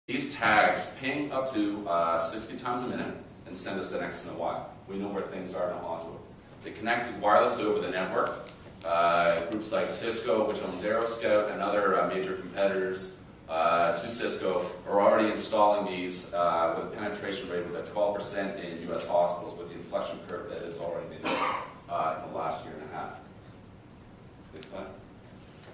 These tags ping up to 60 times a minute and send us an X and a Y. We know where things are in a hospital. They connect wirelessly over the network. Groups like Cisco, which owns Aeroscout, and other major competitors to Cisco are already installing these with a penetration rate of about 12% in US hospitals, with the inflection curve that has already been in the last year and a half. Next slide.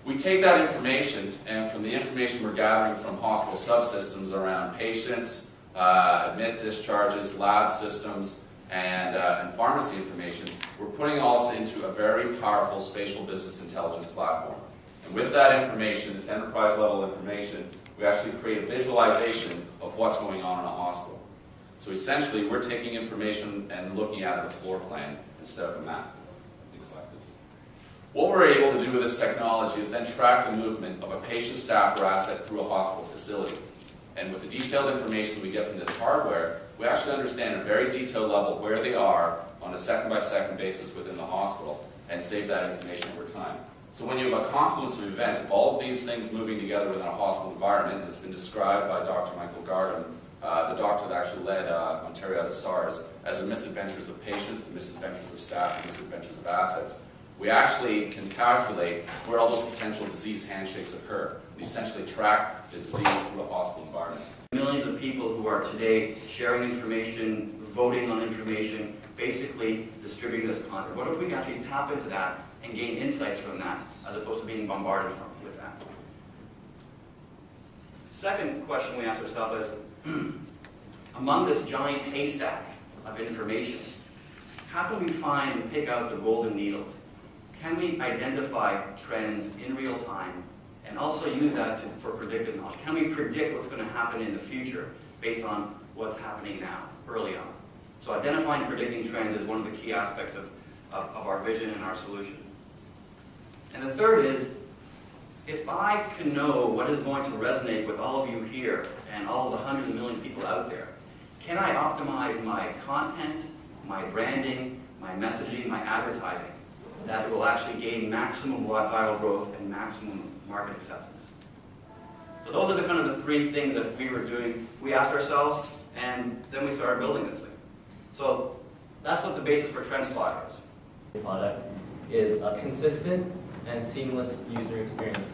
We take that information, and from the information we're gathering from hospital subsystems around patients, admit discharges, lab systems, and pharmacy information, we're putting all this into a very powerful spatial business intelligence platform. And with that information, this enterprise-level information, we actually create a visualization of what's going on in a hospital. So essentially, we're taking information and looking at it a floor plan instead of a map. Things like this. What we're able to do with this technology is then track the movement of a patient, staff, or asset through a hospital facility. And with the detailed information we get from this hardware, we actually understand at a very detailed level where they are on a second-by-second basis within the hospital and save that information over time. So when you have a confluence of events, all of these things moving together within a hospital environment, and it's been described by Dr. Michael Gardam, the doctor that actually led Ontario out of SARS, as the misadventures of patients, the misadventures of staff, the misadventures of assets. We actually can calculate where all those potential disease handshakes occur. We essentially track the disease through a hospital environment. Millions of people who are today sharing information, voting on information, basically distributing this content. What if we can actually tap into that and gain insights from that, as opposed to being bombarded with that? Second question we ask ourselves is, among this giant haystack of information, how can we find and pick out the golden needles? Can we identify trends in real time and also use that for predictive knowledge? Can we predict what's going to happen in the future based on what's happening now, early on? So identifying and predicting trends is one of the key aspects of our vision and our solution. And the third is, if I can know what is going to resonate with all of you here and all of the hundreds of million people out there, can I optimize my content, my branding, my messaging, my advertising, that it will actually gain maximum viral growth and maximum market acceptance? So those are the kind of the three things that we were doing. We asked ourselves, and then we started building this thing. So that's what the basis for TrendSpot is. The product is a consistent and seamless user experience,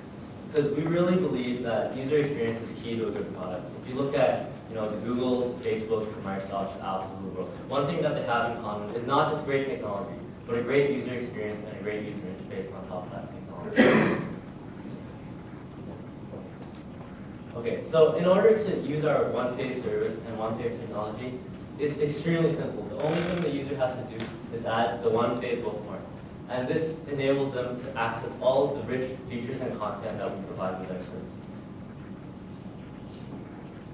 because we really believe that user experience is key to a good product. If you look at the Googles, the Facebooks, the Microsofts, the Apples of the world, one thing that they have in common is not just great technology, but a great user experience and a great user interface on top of that technology. Okay, so in order to use our one-page service and one-page technology, it's extremely simple. The only thing the user has to do is add the one-page bookmark. And this enables them to access all of the rich features and content that we provide with our service.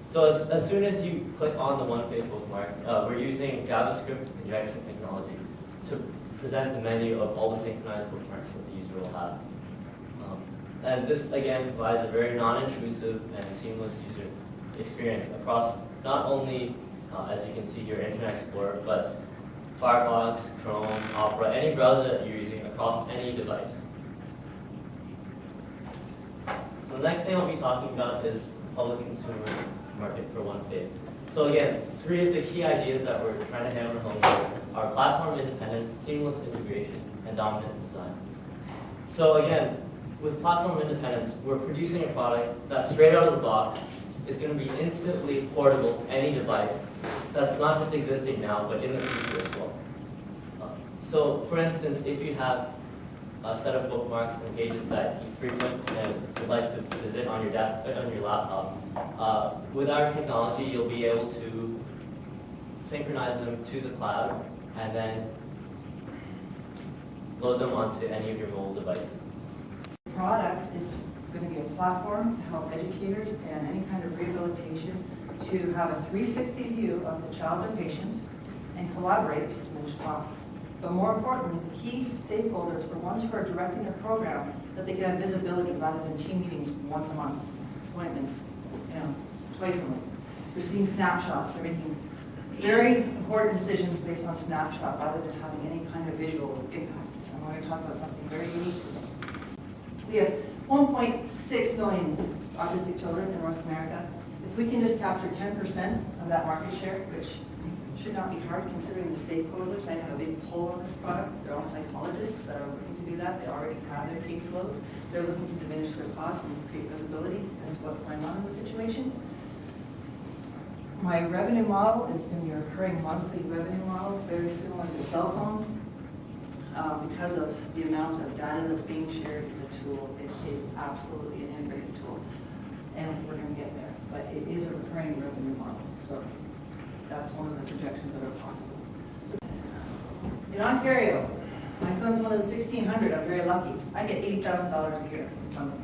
So as soon as you click on the one-page bookmark, we're using JavaScript injection technology to present the menu of all the synchronized bookmarks that the user will have. And this, again, provides a very non-intrusive and seamless user experience across not only, as you can see here, Internet Explorer, but Firefox, Chrome, Opera, any browser that you're using across any device. So the next thing I'll be talking about is the public consumer market for one-page. So again, three of the key ideas that we're trying to hammer home are platform independence, seamless integration, and dominant design. So again, with platform independence, we're producing a product that straight out of the box is going to be instantly portable to any device that's not just existing now, but in the future as well. So for instance, if you have a set of bookmarks and pages that you frequent and would like to visit on your desk, on your laptop, with our technology, you'll be able to synchronize them to the cloud and then load them onto any of your mobile devices. The product is going to be a platform to help educators and any kind of rehabilitation to have a 360 view of the child or patient and collaborate to diminish costs. But more importantly, the key stakeholders, the ones who are directing the program, that they can have visibility rather than team meetings once a month, appointments, twice a month. They're seeing snapshots. They're making very important decisions based on snapshot rather than having any kind of visual impact. And we're going to talk about something very unique today. We have 1.6 million autistic children in North America. If we can just capture 10% of that market share, which should not be hard considering the stakeholders. I have a big pull on this product. They're all psychologists that are looking to do that. They already have their caseloads. They're looking to diminish their costs and create visibility as to what's going on in the situation. My revenue model is going to be a recurring monthly revenue model, very similar to cell phone. Because of the amount of data that's being shared, it's a tool. It is absolutely an integrated tool. And we're going to get there. But it is a recurring revenue model. So that's one of the projections that are possible. In Ontario, my son's one of the 1,600. I'm very lucky. I get $80,000 a year in funding.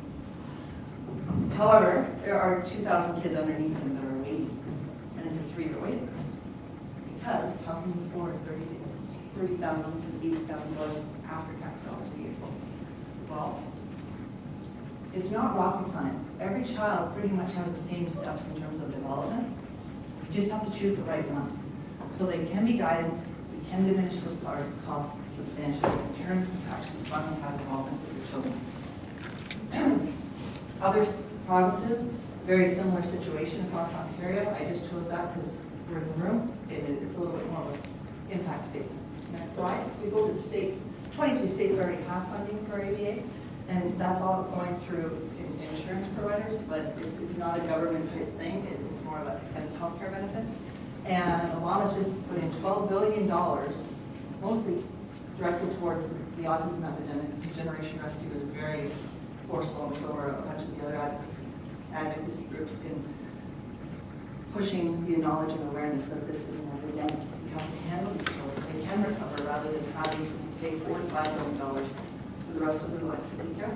However, there are 2,000 kids underneath him that are waiting, and it's a 3-year wait list. Because how can you afford $30,000 to $80,000 after-tax dollars a year? Well, it's not rocket science. Every child pretty much has the same steps in terms of development. You just have to choose the right ones. So there can be guidance. We can diminish those costs substantially. Parents can actually fund and have involvement with their children. Other provinces, very similar situation across Ontario. I just chose that because we're in the room. It's a little bit more of an impact statement. Next slide. We go to the states. 22 states already have funding for ABA, and that's all going through insurance providers, but it's not a government type thing. It's more of an extended healthcare benefit. And Obama's just put in $12 billion, mostly directed towards the autism epidemic. Generation Rescue is very forceful, and so are a bunch of the other advocacy groups in pushing the knowledge and awareness that this is an epidemic. We have to handle these children. They can recover rather than having to pay $4 to $5 billion for the rest of their lives to take care of.